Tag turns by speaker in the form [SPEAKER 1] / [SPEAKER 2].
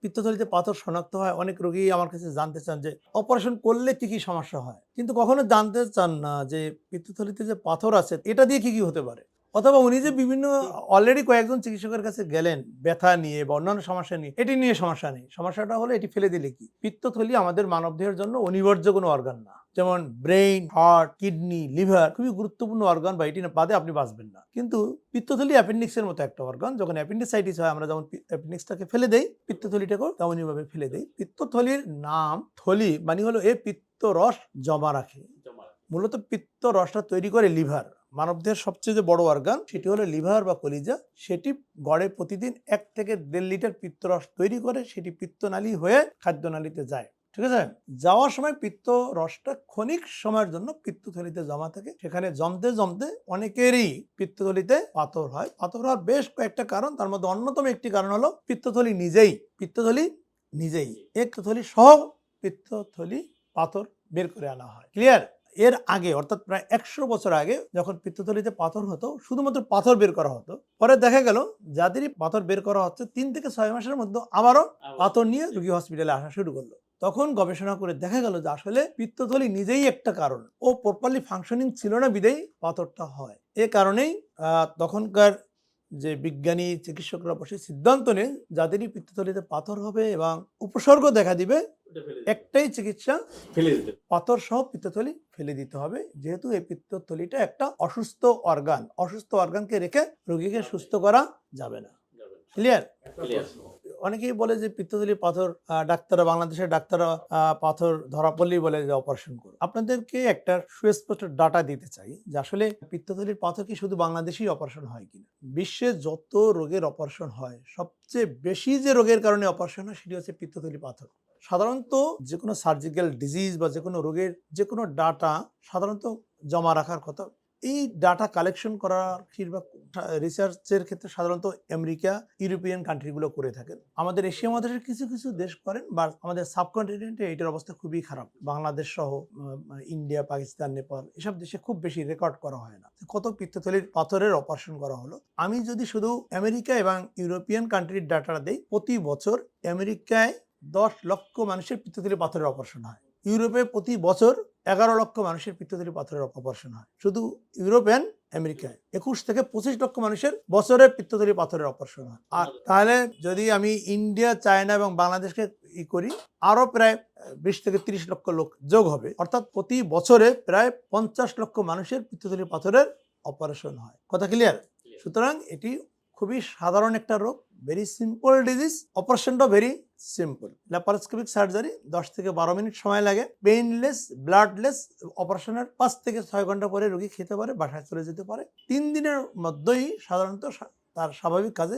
[SPEAKER 1] পিত্তথলিতে পাথর শনাক্ত হয়, অনেক রোগী আমার কাছে জানতে চান যে অপারেশন করলে কি কি সমস্যা হয়, কিন্তু কখনো জানতে চান না যে পিত্তথলিতে যে পাথর আছে এটা দিয়ে কি কি হতে পারে। অথবা উনি যে বিভিন্ন অলরেডি কয়েকজন চিকিৎসকের কাছে গেলেন ব্যথা নিয়ে বা অন্যান্য সমস্যা নিয়ে, এটি নিয়ে সমস্যা নেই। সমস্যাটা হলো এটি ফেলে দিলে কি। পিত্তথলি আমাদের মানবদেহের জন্য অনিবার্য কোনো অর্গান না। যেমন ব্রেইন, হার্ট, কিডনি, লিভার খুবই গুরুত্বপূর্ণ অর্গান, বা এটি না বাদে আপনি বাঁচবেন না। কিন্তু পিত্তথলি অ্যাপেন্ডিক্সের মতো একটা অর্গান। যখন অ্যাপেন্ডিসাইটিস হয় আমরা যেমন অ্যাপেন্ডিক্সটাকে ফেলে দেই, পিত্তথলিটাকেও তেমনইভাবে ফেলে দেই। পিত্তথলির নাম থলি মানে হলো এ পিত্ত রস জমা রাখে। মূলত পিত্ত রসটা তৈরি করে লিভার। মানবদেহের সবচেয়ে যে বড় অর্গান সেটি হলো লিভার বা কলিজা। সেটি গড়ে প্রতিদিন 1 থেকে 1.5 লিটার পিত্তরস তৈরি করে, সেটি পিত্তনালী হয়ে খাদ্যনালীতে যায়। ঠিক আছে, যাওয়ার সময় পিত্ত রসটা ক্ষণিক সময়ের জন্য পিত্তথলিতে জমা থাকে। সেখানে জমতে জমতে অনেকেরই পিত্তথলিতে পাথর হয়। পাথর হওয়ার বেশ কয়েকটা কারণ, তার মধ্যে অন্যতম একটি কারণ হলো পিত্তথলি নিজেই পিত্তথলি সহ পিত্তথলি পাথর বের করে আনা হয়। ক্লিয়ার? এর আগে অর্থাৎ প্রায় 100 বছর আগে যখন পিত্তথলিতে পাথর হতো, শুধুমাত্র পাথর বের করা হতো। পরে দেখা গেল যাদেরই পাথর বের করা হচ্ছে 3 থেকে 6 মাসের মধ্যে আবারও পাথর নিয়ে রোগী হসপিটালে আসা শুরু করলো। তখন গবেষণা করে দেখা গেল যে আসলে পিত্তথলি নিজেই একটা কারণ, ও প্রপারলি ফাংশনিং ছিল না বিদেই পাথরটা হয়। এ কারণেই তখনকার যে বিজ্ঞানী চিকিৎসকরা বসে সিদ্ধান্ত নেন যাদেরই পিত্তথলিতে পাথর হবে এবং উপসর্গ দেখা দিবে, একটাই চিকিৎসা, পাথর সহ পিত্তথলি ফেলে দিতে হবে। যেহেতু এই পিত্তথলিটা একটা অসুস্থ অর্গানকে রেখে রোগীকে সুস্থ করা যাবে না। ক্লিয়ার? অনেকেই বলে যে পিত্তথলি পাথর, বাংলাদেশের ডাক্তাররা পাথর ধরা পড়লেই বলে যে অপারেশন করুন। আপনাদেরকে একটা সুস্পষ্ট ডাটা দিতে চাই যে আসলে পিত্তথলির পাথর কি শুধু বাংলাদেশেই অপারেশন হয় কিনা। বিশ্বে যত রোগের অপারেশন হয়, সবচেয়ে বেশি যে রোগের কারণে অপারেশন হয় সেটি হচ্ছে পিত্তথলি পাথর। সাধারণত যে কোনো সার্জিক্যাল ডিজিজ বা যে কোনো রোগের যে কোনো ডাটা সাধারণত জমা রাখার কথা। এই ডাটা কালেকশন করার বা রিসার্চের ক্ষেত্রে সাধারণত আমেরিকা, ইউরোপিয়ান কান্ট্রিগুলো করে থাকেন। আমাদের এশিয়া মহাদেশের কিছু কিছু দেশ করেন, বা আমাদের সাবকন্টিনেন্টে এটার অবস্থা খুবই খারাপ। বাংলাদেশ সহ ইন্ডিয়া, পাকিস্তান, নেপাল এসব দেশে খুব বেশি রেকর্ড করা হয় না কত পিত্তথলির পাথরের অপারেশন করা হলো। আমি যদি শুধু আমেরিকা এবং ইউরোপিয়ান কান্ট্রির ডাটা দেই, প্রতি বছর আমেরিকায় 10 লক্ষ মানুষের পিত্তথলি পাথরের অপারেশন হয়। ইউরোপে প্রতি বছর 11 লক্ষ মানুষের পিত্তথলি পাথরের অপারেশন হয়। শুধু ইউরোপিয়ান আমেরিকায় 21 থেকে 25 লক্ষ মানুষের বছরে পিত্তথলি পাথরের অপারেশন হয়। আর তাহলে যদি আমি ইন্ডিয়া, চায়না এবং বাংলাদেশকে করি, আরো প্রায় 20 থেকে 30 লক্ষ লোক যোগ হবে। অর্থাৎ প্রতি বছরে প্রায় 50 লক্ষ মানুষের পিত্তথলি পাথরের অপারেশন হয়। কথা ক্লিয়ার? সুতরাং এটি খুবই সাধারণ একটা রোগ, ভেরি সিম্পল ডিজিজ। অপারেশনটা ভেরি সিম্পল। ল্যাপারোস্কোপিক সার্জারি 10 থেকে 12 মিনিট সময় লাগে, পেইনলেস, ব্লাডলেস। অপারেশনের 5 থেকে 6 ঘন্টা পরে রোগী খেতে পারে, বাসায় চলে যেতে পারে। 3 দিনের মধ্যেই সাধারণত তার স্বাভাবিক কাজে